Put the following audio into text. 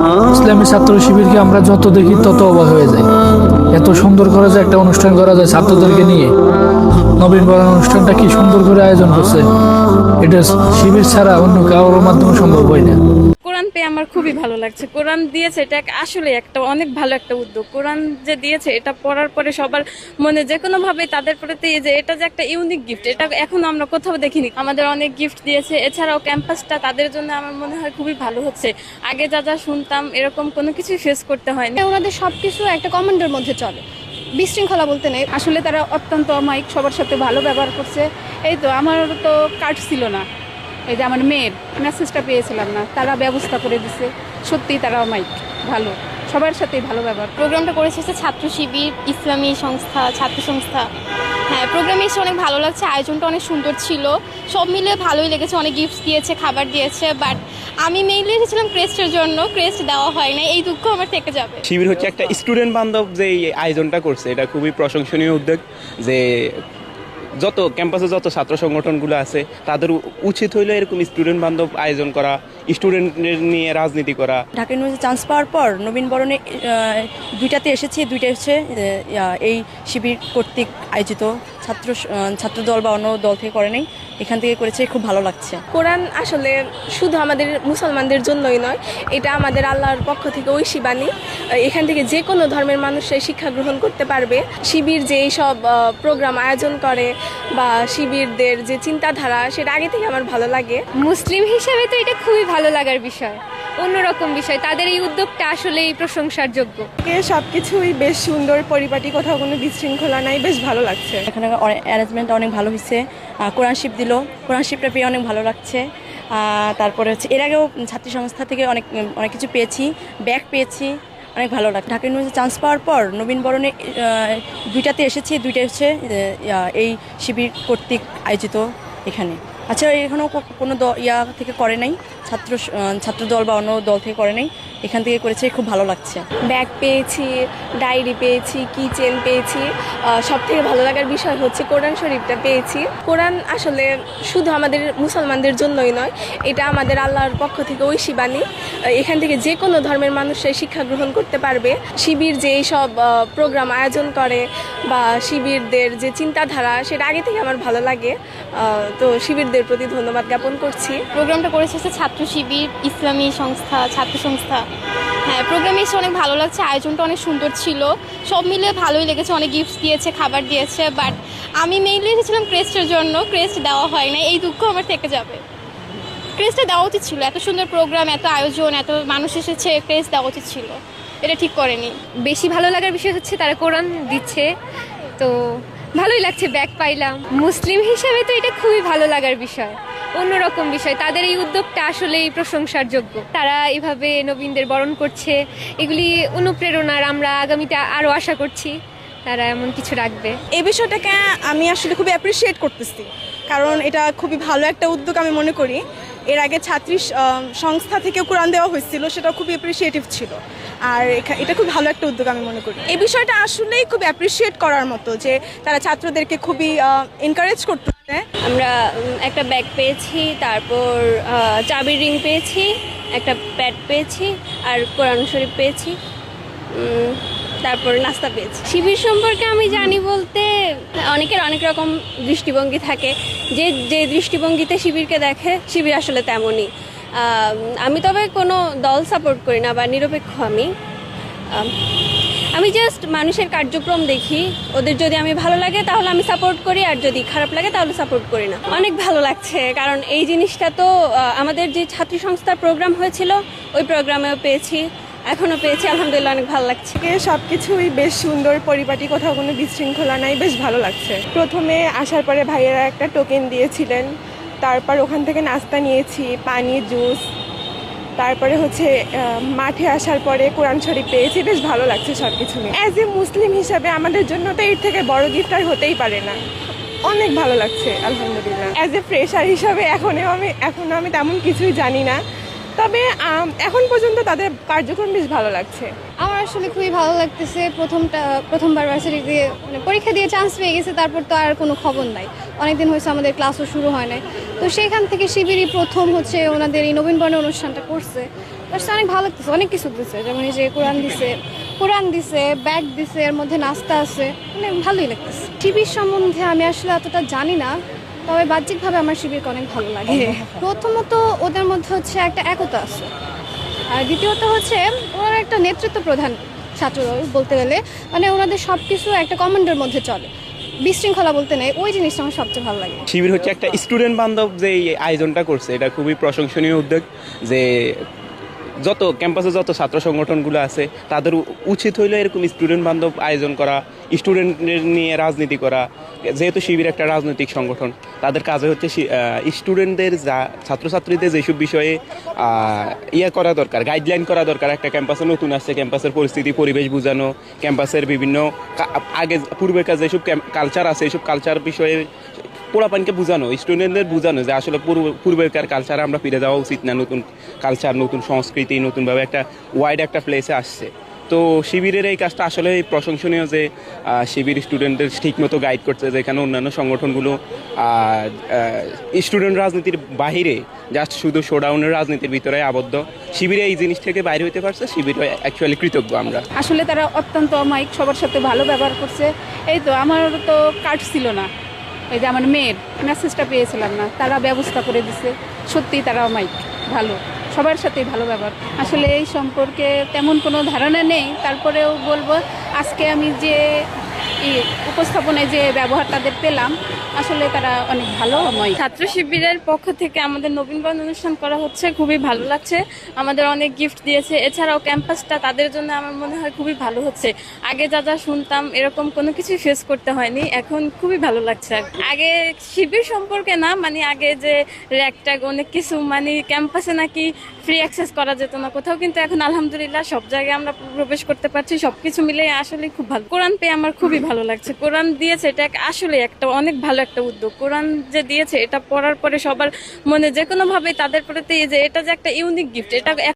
ইসলামী ছাত্র শিবিরকে আমরা যত দেখি তত অবাক হয়ে যাই। এত সুন্দর করে যে একটা অনুষ্ঠান করা যায় ছাত্রদেরকে নিয়ে, নবীন বরণ অনুষ্ঠানটা কি সুন্দর করে আয়োজন করছে, এটা শিবির ছাড়া অন্য কারোর মাধ্যমে সম্ভব হয় না। কোরআন পেয়ে আমার খুবই ভালো লাগছে। কোরআন দিয়েছে, এটা আসলে একটা অনেক ভালো একটা উদ্যোগ। কোরআন যে দিয়েছে, এটা পড়ার পরে সবার মনে যে কোনো ভাবে তাদের প্রতি যে এটা যে একটা ইউনিক গিফট, এটা এখন আমরা কোথাও দেখিনি। আমাদের অনেক গিফট দিয়েছে। এছাড়াও ক্যাম্পাসটা তাদের জন্য আমার মনে হয় খুবই ভালো হচ্ছে। আগে যা যা শুনতাম এরকম কোনো কিছু ফেস করতে হয়নি। ওনাদের সবকিছু একটা কমান্ডের মধ্যে চলে, বিশৃঙ্খলা বলতে নেই। আসলে তারা অত্যন্ত অমায়িক, সবার সাথে ভালো ব্যবহার করছে। এই তো আমার তো কার্ড ছিল না, এই যে আমার মেয়ের মেসেজটা পেয়েছিলাম না, তারা ব্যবস্থা করে দিছে। সত্যিই তারা অমায়িক, ভালো, সবার সাথেই ভালো ব্যবহার। প্রোগ্রামটা করেছে ছাত্র শিবির, ইসলামী সংস্থা, ছাত্র সংস্থা। হ্যাঁ, প্রোগ্রামে এসে অনেক ভালো লাগছে। আয়োজনটা অনেক সুন্দর ছিল, সব মিলে ভালোই লেগেছে। অনেক গিফট দিয়েছে, খাবার দিয়েছে। বাট আমি মেইনলি এসেছিলাম ক্রেস্টের জন্য, ক্রেস্ট দেওয়া হয় না, এই দুঃখ আমার থেকে যাবে। শিবির হচ্ছে একটা স্টুডেন্ট বান্ধব যে এই আয়োজনটা করছে, এটা খুবই প্রশংসনীয় উদ্যোগ। যে যত ক্যাম্পাসে যত ছাত্র সংগঠনগুলো আছে তাদের উচিত হইলো এরকম স্টুডেন্ট বান্ধব আয়োজন করা, স্টুডেন্টদের নিয়ে রাজনীতি করা। ঢাকা ইউনিভার্সিটি চান্স পাওয়ার পর নবীন বরণে দুইটাতে এসেছি। দুইটা হচ্ছে এই শিবির কর্তৃক আয়োজিত, ছাত্র দল বা অন্য দল থেকে করে নেই, এখান থেকে করেছে, খুব ভালো লাগছে। কোরআন আসলে শুধু আমাদের মুসলমানদের জন্যই নয়, এটা আমাদের আল্লাহর পক্ষ থেকে ঐশী বাণী। এখান থেকে যে কোনো ধর্মের মানুষরাই শিক্ষা গ্রহণ করতে পারবে। শিবির যে এইসব প্রোগ্রাম আয়োজন করে বা শিবিরদের যে চিন্তাধারা, সেটা আগে থেকে আমার ভালো লাগে। মুসলিম হিসাবে তো এটা খুবই ভালো লাগার বিষয়, অন্যরকম বিষয়। তাদের এই উদ্যোগটা আসলেই প্রশংসার যোগ্য। সবকিছুই বেশ সুন্দর, পরিপাটি, কোথাও কোনো বিশৃঙ্খলা নাই, বেশ ভালো লাগছে। এখানে অ্যারেঞ্জমেন্ট অনেক ভালো হয়েছে। কোরআন শিপ দিল, কোরআন শিপটা পেয়ে অনেক ভালো লাগছে। তারপরে হচ্ছে এর আগেও ছাত্রী সংস্থা থেকে অনেক কিছু পেয়েছি, ব্যাগ পেয়েছি, অনেক ভালো লাগে। ঢাকা ইউনিভার্সিটি চান্স পাওয়ার পর নবীন বরণে দুইটাতে এসেছি। দুইটা হচ্ছে এই শিবির কর্তৃক আয়োজিত এখানে। আচ্ছা, এখানেও কোনো থেকে করে নাই, ছাত্র দল বা অন্য দল থেকে করে নাই, এখান থেকে করেছে, খুব ভালো লাগছে। ব্যাগ পেয়েছি, ডায়েরি পেয়েছি, কি চেন পেয়েছি। সব থেকে ভালো লাগার বিষয় হচ্ছে কোরআন শরীফটা পেয়েছি। কোরআন আসলে শুধু আমাদের মুসলমানদের জন্যই নয়, এটা আমাদের আল্লাহর পক্ষ থেকে ঐশী বাণী। এখান থেকে যে কোনো ধর্মের মানুষরাই শিক্ষা গ্রহণ করতে পারবে। শিবির যে এইসব প্রোগ্রাম আয়োজন করে বা শিবিরদের যে চিন্তাধারা, সেটা আগে থেকে আমার ভালো লাগে। তো শিবিরদের প্রতি ধন্যবাদ জ্ঞাপন করছি। প্রোগ্রামটা করেছে ছাত্র শিবির, ইসলামী সংস্থা, ছাত্র সংস্থা। হ্যাঁ, প্রোগ্রামে এসে অনেক ভালো লাগছে। আয়োজনটা অনেক সুন্দর ছিল, সব মিলে ভালোই লেগেছে। অনেক গিফট দিয়েছে, খাবার দিয়েছে। বাট আমি মেইনলি এসেছিলাম ক্রেস্টের জন্য, ক্রেস্ট দেওয়া হয় না, এই দুঃখ আমার থেকে যাবে। ক্রেস্টটা দেওয়া উচিত ছিল, এত সুন্দর প্রোগ্রাম, এত আয়োজন, এত মানুষ এসেছে, ক্রেস্ট দেওয়া উচিত ছিল, এটা ঠিক করেনি। বেশি ভালো লাগার বিষয় হচ্ছে তারা কোরআন দিচ্ছে, তো ভালোই লাগছে। ব্যাগ পাইলাম। মুসলিম হিসাবে তো এটা খুবই ভালো লাগার বিষয়, অন্যরকম বিষয়। তাদের এই উদ্যোগটা আসলেই প্রশংসার যোগ্য। তারা এইভাবে নবীনদের বরণ করছে, এগুলি অনুপ্রেরণার। আমরা আগামীতে আরও আশা করছি তারা এমন কিছু রাখবে। এই বিষয়টাকে আমি আসলে খুবই অ্যাপ্রিসিয়েট করতেছি, কারণ এটা খুবই ভালো একটা উদ্যোগ আমি মনে করি। এর আগে ছাত্রী সংস্থা থেকে কোরআন দেওয়া হয়েছিল, সেটা খুবই অ্যাপ্রিসিয়েটিভ ছিল। আর এটা খুব ভালো একটা উদ্যোগ আমি মনে করি। এই বিষয়টা আসলেই খুব অ্যাপ্রিসিয়েট করার মতো, যে তারা ছাত্রদেরকে খুবই এনকারেজ করতেছে। আমরা একটা ব্যাগ পেয়েছি, তারপর চাবির রিং পেয়েছি, একটা প্যাড পেয়েছি, আর কোরআন শরীফ পেয়েছি, তারপর নাস্তা পেয়েছি। শিবির সম্পর্কে আমি জানি বলতে, অনেকের অনেক রকম দৃষ্টিভঙ্গি থাকে। যে যে দৃষ্টিভঙ্গিতে শিবিরকে দেখে, শিবির আসলে তেমনই। আমি তবে কোনো দল সাপোর্ট করি না বা নিরপেক্ষ। আমি জাস্ট মানুষের কার্যক্রম দেখি, ওদের যদি আমি ভালো লাগে তাহলে আমি সাপোর্ট করি, আর যদি খারাপ লাগে তাহলে সাপোর্ট করি না। অনেক ভালো লাগছে, কারণ এই জিনিসটা তো আমাদের যে ছাত্রী সংস্থার প্রোগ্রাম হয়েছিল, ওই প্রোগ্রামেও পেয়েছি, এখনও পেয়েছি। আলহামদুলিল্লাহ, অনেক ভালো লাগছে। সবকিছুই বেশ সুন্দর, পরিপাটি, কোথাও কোনো বিশৃঙ্খলা নাই, বেশ ভালো লাগছে। প্রথমে আসার পরে ভাইয়েরা একটা টোকেন দিয়েছিলেন, তারপর ওখান থেকে নাস্তা নিয়েছি, পানি, জুস। তারপরে হচ্ছে মাঠে আসার পরে কোরআন শরীফ পেয়েছি, বেশ ভালো লাগছে সব কিছু নিয়ে। অ্যাজ এ মুসলিম হিসাবে আমাদের জন্য তো এর থেকে বড় গিফট আর হতেই পারে না। অনেক ভালো লাগছে আলহামদুলিল্লাহ। অ্যাজ এ ফ্রেশার হিসাবে এখনও আমি তেমন কিছুই জানি না, তবে এখন পর্যন্ত তাদের কার্যক্রম বেশ ভালো লাগছে। আমার আসলে খুবই ভালো লাগতেছে। প্রথমবার ভার্সিটিতে মানে পরীক্ষা দিয়ে চান্স পেয়ে গেছে, তারপর তো আর কোনো খবর নাই। অনেকদিন হয়েছে আমাদের ক্লাসও শুরু হয় নাই, তো সেখান থেকে শিবিরই প্রথম হচ্ছে ওনাদের এই নবীন বরণের অনুষ্ঠানটা করছে। তো তার সাথে অনেক ভালো লাগতেছে, অনেক কিছু দিচ্ছে, যেমন এই যে কোরআন দিছে, ব্যাগ দিছে, এর মধ্যে নাস্তা আছে, মানে ভালোই লাগতেছে। শিবির সম্বন্ধে আমি আসলে অতটা জানি না, তবে বাহ্যিকভাবে আমার শিবিরকে অনেক ভালো লাগে। প্রথমত ওদের মধ্যে হচ্ছে একটা একতা আছে, আর দ্বিতীয়ত হচ্ছে ওনারা একটা নেতৃত্ব প্রধান ছাত্রদল বলতে গেলে, মানে ওনাদের সব কিছু একটা কমান্ডের মধ্যে চলে, বিশৃঙ্খলা বলতে নেই, ওই জিনিসটা আমার সবচেয়ে ভালো লাগে। শিবির হচ্ছে একটা স্টুডেন্ট বান্ধব যে আয়োজনটা করছে, এটা খুবই প্রশংসনীয় উদ্যোগ। যে যত ক্যাম্পাসে যত ছাত্র সংগঠনগুলো আছে তাদের উচিত হইলো এরকম স্টুডেন্ট বান্ধব আয়োজন করা, স্টুডেন্টদের নিয়ে রাজনীতি করা। যেহেতু শিবির একটা রাজনৈতিক সংগঠন, তাদের কাজে হচ্ছে স্টুডেন্টদের ছাত্রছাত্রীদের যেসব বিষয়ে করা দরকার, গাইডলাইন করা দরকার। একটা ক্যাম্পাসে নতুন আসছে, ক্যাম্পাসের পরিস্থিতি পরিবেশ বোঝানো, ক্যাম্পাসের বিভিন্ন পূর্বেকার যেসব কালচার আছে এইসব কালচার বিষয়ে পোলাপানকে বোঝানো, স্টুডেন্টদের বোঝানো যে আসলে পূর্বেকার কালচারে আমরা ফিরে যাওয়া উচিত না, নতুন কালচার, নতুন সংস্কৃতি, নতুনভাবে একটা ওয়াইড একটা প্লেসে আসছে। তো শিবিরের এই কাজটা আসলে প্রশংসনীয় যে শিবির স্টুডেন্টদের ঠিকমতো গাইড করছে, যেখানে অন্যান্য সংগঠনগুলো স্টুডেন্ট রাজনীতির বাহিরে জাস্ট শুধু শোডাউনের রাজনীতির ভিতরে আবদ্ধ। শিবিরে এই জিনিস থেকে বাইরে হতে পারছে, শিবির অ্যাকচুয়ালি কৃতজ্ঞ আমরা। আসলে তারা অত্যন্ত অমায়িক, সবার সাথে ভালো ব্যবহার করছে। এই তো আমার তো কার্ড ছিল না, এই যে আমার মেয়ের মেসেজটা পেয়েছিলাম না, তারা ব্যবস্থা করে দিছে। সত্যিই তারা অমায়িক, ভালো, সবার সাথেই ভালো ব্যবহার। আসলে এই সম্পর্কে তেমন কোনো ধারণা নেই, তারপরেও বলবো আজকে আমি যে উপস্থাপনায় যে ব্যবহার তাদের পেলাম, আসলে তারা অনেক ভালো অমায়িক। ছাত্র শিবিরের পক্ষ থেকে আমাদের নবীনবরণ অনুষ্ঠান করা হচ্ছে, খুবই ভালো লাগছে। আমাদের অনেক গিফট দিয়েছে, এছাড়াও ক্যাম্পাসটা তাদের জন্য আমার মনে হয় খুবই ভালো হচ্ছে। আগে যা যা শুনতাম এরকম কোনো কিছু ফেস করতে হয়নি, এখন খুবই ভালো লাগছে। আগে শিবির সম্পর্কে না, মানে আগে যে র্যাগট্যাগ অনেক কিছু, মানে ক্যাম্পাসে নাকি ফ্রি অ্যাক্সেস করা যেত না কোথাও, কিন্তু এখন আলহামদুলিল্লাহ সব জায়গায় আমরা প্রবেশ করতে পারছি। সবকিছু মিলে আসলে খুব ভালো। কোরআন পেয়ে আমার খুবই ভালো লাগছে। কোরআন দিয়েছে, এটা আসলে একটা অনেক ভালো একটা উদ্যোগ। কোরআন যে দিয়েছে, এটা পড়ার পরে সবার মনে যে কোনো ভাবে তাদের প্রতি যে এটা যে একটা ইউনিক গিফট, এটা